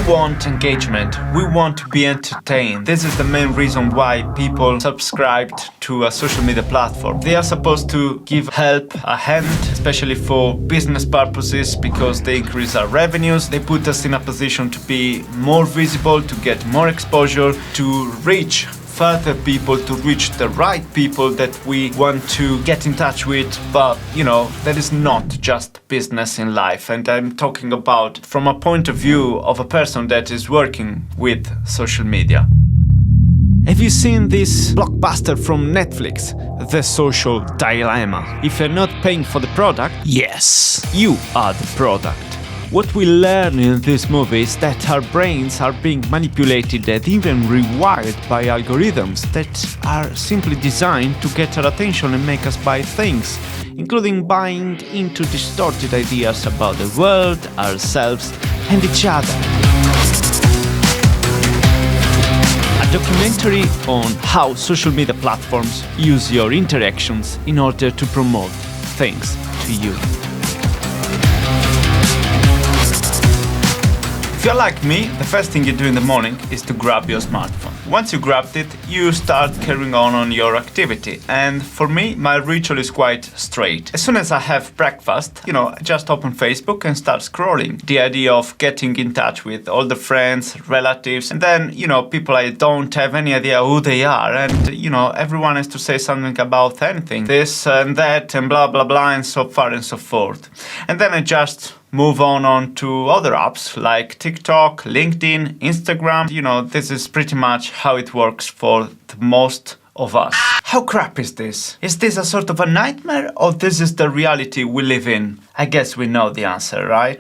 want engagement. We want to be entertained. This is the main reason why people subscribed to a social media platform. They are supposed to give help, a hand, especially for business purposes, because they increase our revenues. They put us in a position to be more visible, to get more exposure, to reach further people, to reach the right people that we want to get in touch with. But, that is not just business in life. And I'm talking about from a point of view of a person that is working with social media. Have you seen this blockbuster from Netflix, The Social Dilemma? If you're not paying for the product, yes, you are the product. What we learn in this movie is that our brains are being manipulated and even rewired by algorithms that are simply designed to get our attention and make us buy things, including buying into distorted ideas about the world, ourselves, and each other. A documentary on how social media platforms use your interactions in order to promote things to you. If you're like me, the first thing you do in the morning is to grab your smartphone. Once you grabbed it, you start carrying on your activity. And for me, my ritual is quite straight. As soon as I have breakfast, I just open Facebook and start scrolling. The idea of getting in touch with all the friends, relatives, and then, people I don't have any idea who they are. And, everyone has to say something about anything. This and that and blah, blah, blah, and so far and so forth. And then I just move on to other apps like TikTok, LinkedIn, Instagram. This is pretty much how it works for the most of us. How crap is this? Is this a sort of a nightmare, or this is the reality we live in? I guess we know the answer, right?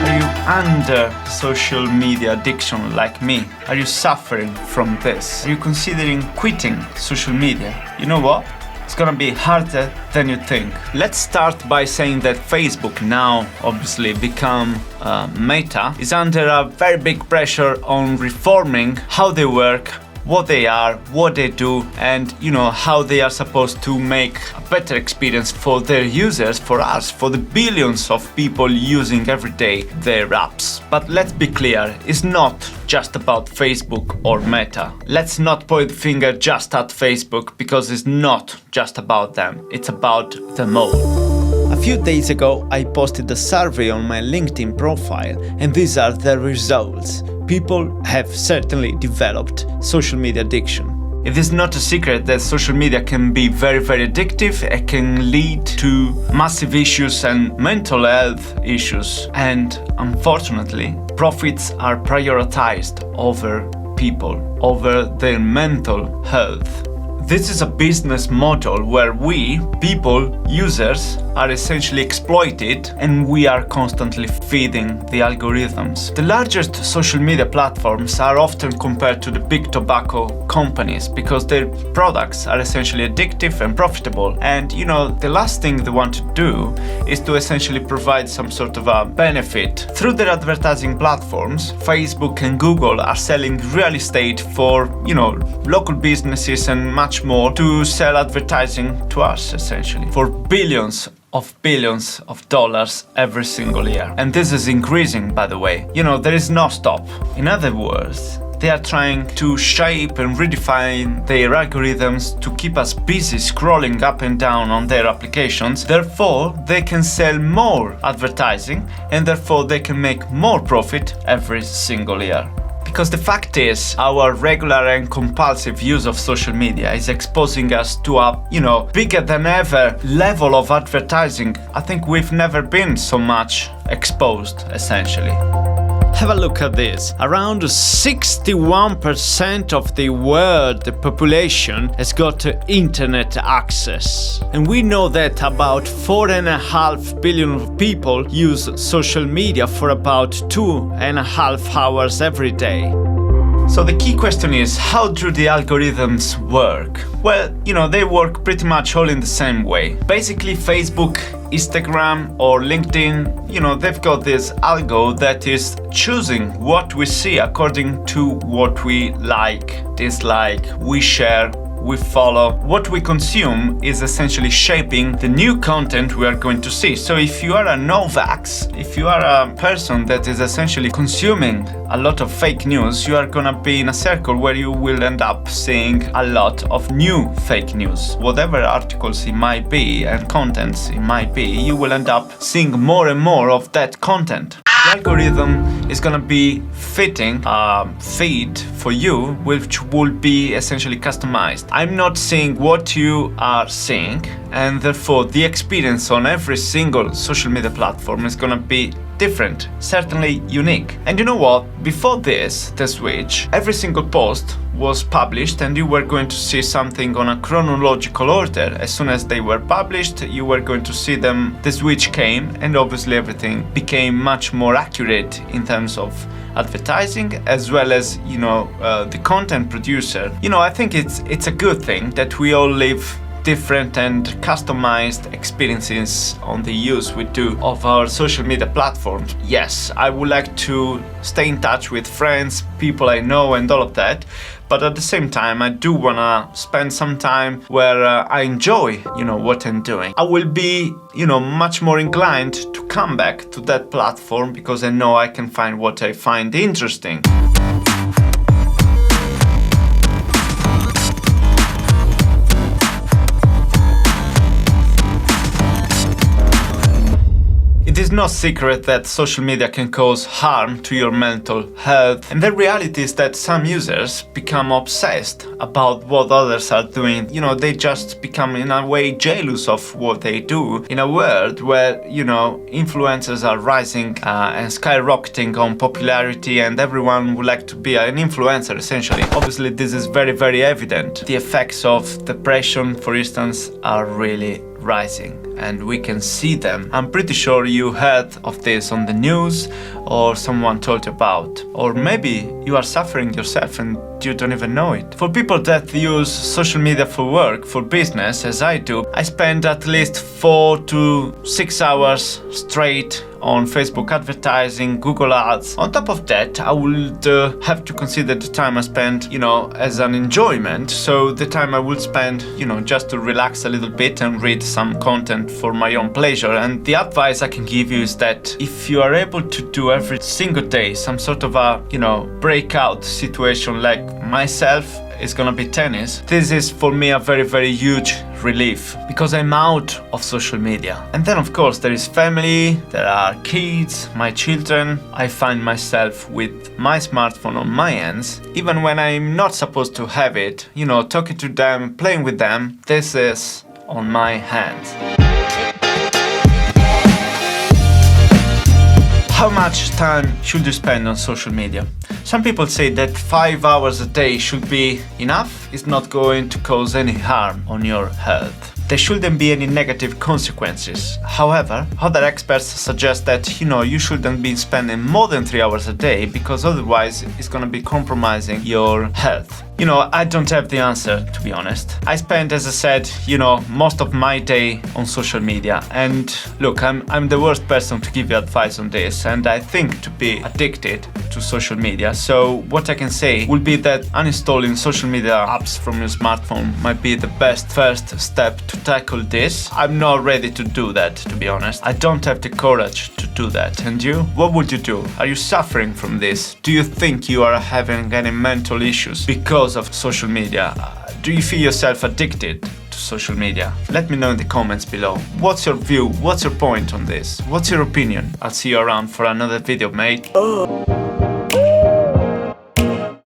Are you under social media addiction like me? Are you suffering from this? Are you considering quitting social media? You know what? It's gonna be harder than you think. Let's start by saying that Facebook, now obviously become Meta, is under a very big pressure on reforming how they work, what they are, what they do, and how they are supposed to make a better experience for their users, for us, for the billions of people using every day their apps. But let's be clear, it's not just about Facebook or Meta. Let's not point the finger just at Facebook, because it's not just about them, it's about them all. A few days ago, I posted a survey on my LinkedIn profile, and these are the results. People have certainly developed social media addiction. It is not a secret that social media can be very, very addictive. It can lead to massive issues and mental health issues. And unfortunately, profits are prioritized over people, over their mental health. This is a business model where we, people, users, are essentially exploited, and we are constantly feeding the algorithms. The largest social media platforms are often compared to the big tobacco companies because their products are essentially addictive and profitable. And the last thing they want to do is to essentially provide some sort of a benefit. Through their advertising platforms, Facebook and Google are selling real estate for, local businesses and much more to sell advertising to us, essentially, for billions of dollars every single year. And this is increasing, by the way. There is no stop. In other words, they are trying to shape and redefine their algorithms to keep us busy scrolling up and down on their applications. Therefore, they can sell more advertising, and therefore they can make more profit every single year. Because the fact is, our regular and compulsive use of social media is exposing us to a, bigger than ever level of advertising. I think we've never been so much exposed, essentially. Have a look at this. Around 61% of the world population has got internet access. And we know that about 4.5 billion people use social media for about 2.5 hours every day. So the key question is, how do the algorithms work? Well, they work pretty much all in the same way. Basically, Facebook, Instagram or LinkedIn, they've got this algo that is choosing what we see according to what we like, dislike, we share, we follow, what we consume is essentially shaping the new content we are going to see. So if you are a Novax, if you are a person that is essentially consuming a lot of fake news, you are gonna be in a circle where you will end up seeing a lot of new fake news. Whatever articles it might be and contents it might be, you will end up seeing more and more of that content. The algorithm is gonna be fitting a feed for you, which will be essentially customized. I'm not seeing what you are seeing, and therefore the experience on every single social media platform is gonna be different, certainly unique. And you know what? Before this, the switch, every single post was published and you were going to see something on a chronological order. As soon as they were published, you were going to see them. The switch came and obviously everything became much more accurate in terms of advertising as well as, the content producer. I think it's a good thing that we all live different and customized experiences on the use we do of our social media platforms. Yes, I would like to stay in touch with friends, people I know and all of that, but at the same time I do wanna spend some time where I enjoy, what I'm doing. I will be, much more inclined to come back to that platform because I know I can find what I find interesting. It is no secret that social media can cause harm to your mental health, and the reality is that some users become obsessed about what others are doing. They just become in a way jealous of what they do in a world where, influencers are rising and skyrocketing on popularity and everyone would like to be an influencer essentially. Obviously this is very, very evident. The effects of depression, for instance, are really rising and we can see them. I'm pretty sure you heard of this on the news or someone told you about, or maybe you are suffering yourself and you don't even know it. For people that use social media for work, for business, as I do, I spend at least 4 to 6 hours straight on Facebook advertising, Google ads. On top of that, I would have to consider the time I spend, as an enjoyment. So the time I would spend, just to relax a little bit and read some content for my own pleasure. And the advice I can give you is that if you are able to do every single day some sort of a, breakout situation like myself, is gonna be tennis. This is for me a very, very huge relief because I'm out of social media. And then of course there is family, there are kids, my children. I find myself with my smartphone on my hands, even when I'm not supposed to have it, talking to them, playing with them. This is on my hands. How much time should you spend on social media? Some people say that 5 hours a day should be enough. It's not going to cause any harm on your health. There shouldn't be any negative consequences. However, other experts suggest that, you shouldn't be spending more than 3 hours a day because otherwise it's going to be compromising your health. I don't have the answer, to be honest. I spend, as I said, most of my day on social media. And look, I'm the worst person to give you advice on this. And I think to be addicted to social media. So what I can say will be that uninstalling social media apps from your smartphone might be the best first step to tackle this. I'm not ready to do that, to be honest. I don't have the courage to do that. And you? What would you do? Are you suffering from this? Do you think you are having any mental issues because of social media? Do you feel yourself addicted to social media? Let me know in the comments below. What's your view? What's your point on this? What's your opinion? I'll see you around for another video, mate.